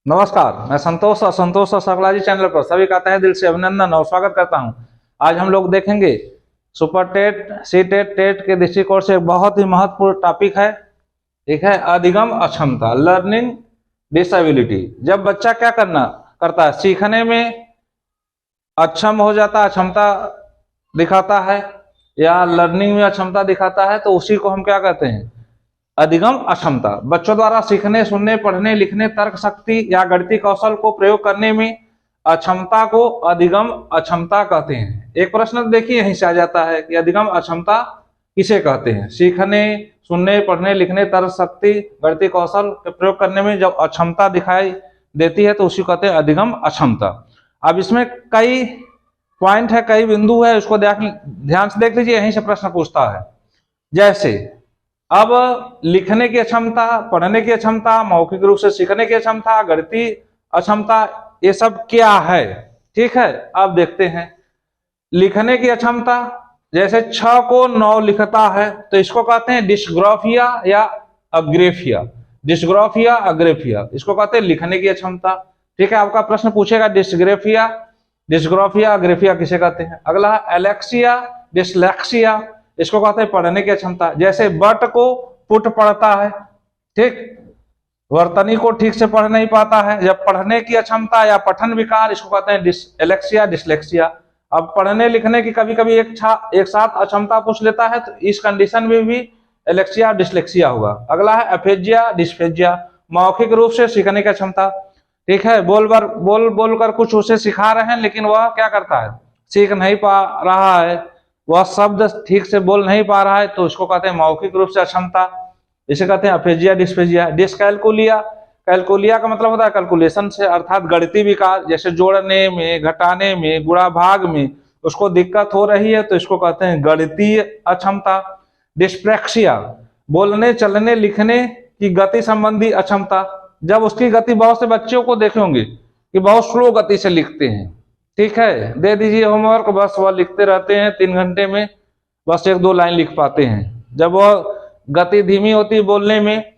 नमस्कार, मैं संतोष और संतोष और सकला जी चैनल पर सभी का तहे दिल से अभिनंदन और स्वागत करता हूं। आज हम लोग देखेंगे super TET, C TET, TET के दृष्टिकोण से एक बहुत ही महत्वपूर्ण टॉपिक है। एक है अधिगम अक्षमता, लर्निंग डिसेबिलिटी। जब बच्चा क्या करता है, सीखने में अक्षम हो जाता है, अक्षमता दिखाता है या लर्निंग में अक्षमता दिखाता है, तो उसी को हम क्या कहते हैं, अधिगम अक्षमता। बच्चों द्वारा सीखने, सुनने, पढ़ने, लिखने, तर्क शक्ति या गणितीय कौशल को प्रयोग करने में अक्षमता को अधिगम अक्षमता कहते हैं। एक प्रश्न देखिए यहीं से आ जाता है कि अधिगम अक्षमता किसे कहते हैं। सीखने, सुनने, पढ़ने, लिखने, तर्क शक्ति, गणितीय कौशल के प्रयोग करने में जब अक्षमता दिखाई देती है तो उसी कहते हैं अधिगम अक्षमता। अब इसमें कई पॉइंट है, कई बिंदु है, उसको ध्यान से देख लीजिए। यहीं से प्रश्न पूछता है, जैसे अब लिखने की अक्षमता, पढ़ने की अक्षमता, मौखिक रूप से सीखने की अक्षमता, गणितीय अक्षमता, ये सब क्या है। ठीक है, अब देखते हैं। लिखने की अक्षमता, जैसे 6 को 9 लिखता है तो इसको कहते हैं डिस्ग्राफिया या अग्रेफिया। डिस्ग्राफिया, अग्रेफिया, इसको कहते हैं लिखने की अक्षमता। ठीक है, आपका प्रश्न पूछेगा डिस्ग्राफिया, डिस्ग्राफिया, अग्रेफिया किसे कहते हैं। अगला है एलेक्सिया, डिसलेक्सिया, इसको कहते हैं पढ़ने की अक्षमता। जैसे बट को पुट पढ़ता है, ठीक, वर्तनी को ठीक से पढ़ नहीं पाता है। जब पढ़ने की अक्षमता या पठन विकार, इसको कहते हैं एलेक्सिया, डिसलेक्सिया। अब पढ़ने लिखने की कभी कभी एक साथ अक्षमता पूछ लेता है तो इस कंडीशन में भी एलेक्सिया, डिसलेक्सिया होगा। अगला है एफेजिया, डिस्फेजिया, मौखिक रूप से सीखने की अक्षमता। ठीक है, बोल कर कुछ उसे सिखा रहे हैं लेकिन वह क्या करता है, सीख नहीं पा रहा है, वह शब्द ठीक से बोल नहीं पा रहा है, तो उसको कहते हैं मौखिक रूप से अक्षमता। इसे कहते हैं अफेजिया, डिस्फेजिया। डिसकैलकुलिया, कैलकुलिया का मतलब होता है कैलकुलेशन से, अर्थात गणितीय विकार, जैसे जोड़ने में, घटाने में, गुणा भाग में उसको दिक्कत हो रही है तो इसको कहते हैं गणितीय अक्षमता। डिस्प्रैक्सिया, बोलने, चलने, लिखने की गति संबंधी अक्षमता। जब उसकी गति, बहुत से बच्चों को देखे होंगे कि बहुत स्लो गति से लिखते हैं। ठीक है, दे दीजिए होमवर्क, बस वह लिखते रहते हैं 3 घंटे में, बस 1-2 लाइन लिख पाते हैं। जब वह गति धीमी होती है बोलने में,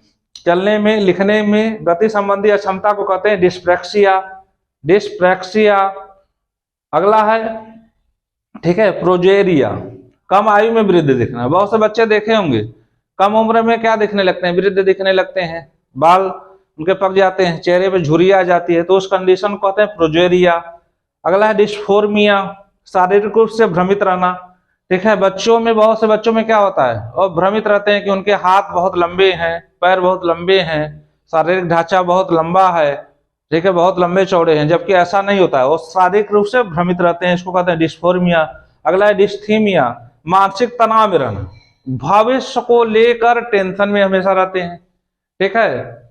चलने में, लिखने में, गति संबंधी अक्षमता को कहते हैं डिस्प्रैक्सिया, डिस्प्रैक्सिया। अगला है, ठीक है, प्रोजेरिया, कम आयु में वृद्धि दिखना। बहुत से बच्चे देखे होंगे कम उम्र में क्या दिखने लगते हैं, वृद्ध दिखने लगते हैं, बाल उनके पक जाते हैं, चेहरे पे झुर्रियां आ जाती है, तो उस कंडीशन को कहते हैं प्रोजेरिया। अगला है डिस्फोर्मिया, शारीरिक रूप से भ्रमित रहना। ठीक है, बच्चों में, बहुत से बच्चों में क्या होता है, और भ्रमित रहते हैं कि उनके हाथ बहुत लंबे हैं, पैर बहुत लंबे हैं, शारीरिक ढांचा बहुत लंबा है, ठीक है, बहुत लंबे चौड़े हैं, जबकि ऐसा नहीं होता है, वो शारीरिक रूप से भ्रमित रहते हैं, इसको कहते हैं डिस्फोर्मिया। अगला है डिस्थीमिया, मानसिक तनाव में रहना, भविष्य को लेकर टेंशन में हमेशा रहते हैं। ठीक है,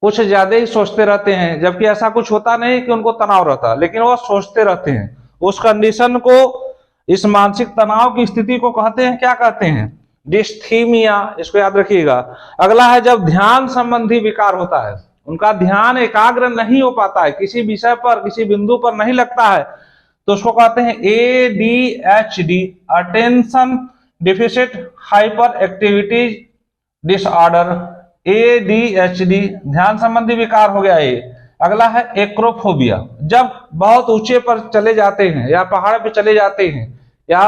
कुछ ज्यादा ही सोचते रहते हैं, जबकि ऐसा कुछ होता नहीं कि उनको तनाव रहता, लेकिन वो सोचते रहते हैं। उस कंडीशन को, इस मानसिक तनाव की स्थिति को कहते हैं, क्या कहते हैं, डिस्थीमिया, इसको याद रखिएगा। अगला है जब ध्यान संबंधी विकार होता है, उनका ध्यान एकाग्र नहीं हो पाता है, किसी विषय पर, किसी बिंदु पर नहीं लगता है, तो उसको कहते हैं ADHD, attention deficit hyper activity disorder. ADHD, ध्यान संबंधी विकार हो गया ये। अगला है एक्रोफोबिया, जब बहुत ऊंचे पर चले जाते हैं या पहाड़ पे चले जाते हैं या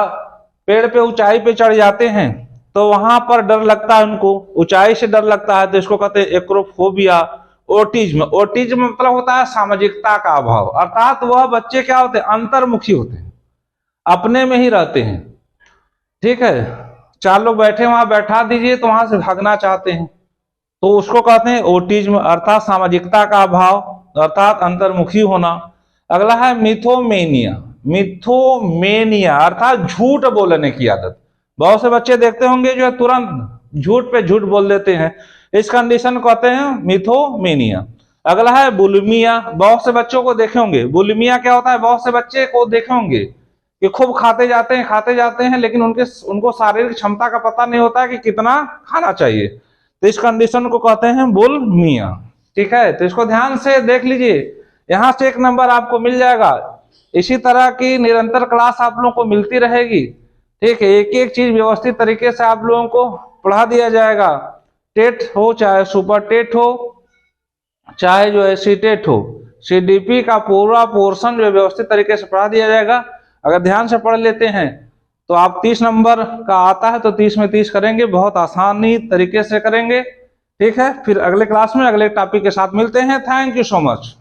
पेड़ पे ऊंचाई पे चढ़ जाते हैं तो वहां पर डर लगता है, उनको ऊंचाई से डर लगता है, तो इसको कहते हैं एक्रोफोबिया। ओटिज्म, ओटिज्म मतलब होता है सामाजिकता का अभाव, अर्थात वह बच्चे क्या होते हैं, अंतर्मुखी होते हैं, अपने में ही रहते हैं। ठीक है, 4 लोग बैठे, वहां बैठा दीजिए तो वहां से भागना चाहते हैं, तो उसको कहते हैं ओटिज्म, अर्थात सामाजिकता का अभाव, अर्थात अंतर्मुखी होना। अगला है मिथोमेनिया, मिथोमेनिया अर्थात झूठ बोलने की आदत। बहुत से बच्चे देखते होंगे जो है तुरंत झूठ पे झूठ बोल देते हैं, इस कंडीशन को कहते हैं मिथोमेनिया। अगला है बुलिमिया, बहुत से बच्चों को देखे होंगे, बुलिमिया क्या होता है, बहुत से बच्चे को देखे होंगे कि खूब खाते जाते हैं लेकिन उनको शारीरिक क्षमता का पता नहीं होता है कि कितना खाना चाहिए, तो इस कंडीशन को कहते हैं बुलिमिया। ठीक है, तो इसको ध्यान से देख लीजिए, यहां से 1 नंबर आपको मिल जाएगा। इसी तरह की निरंतर क्लास आप लोगों को मिलती रहेगी। ठीक है, एक एक चीज व्यवस्थित तरीके से आप लोगों को पढ़ा दिया जाएगा, टेट हो चाहे सुपर टेट हो, चाहे जो है सीटेट हो, सीडीपी का पूरा पोर्शन जो व्यवस्थित तरीके से पढ़ा दिया जाएगा। अगर ध्यान से पढ़ लेते हैं तो आप 30 नंबर का आता है तो 30 में 30 करेंगे, बहुत आसानी तरीके से करेंगे। ठीक है, फिर अगले क्लास में अगले टॉपिक के साथ मिलते हैं। Thank you so much.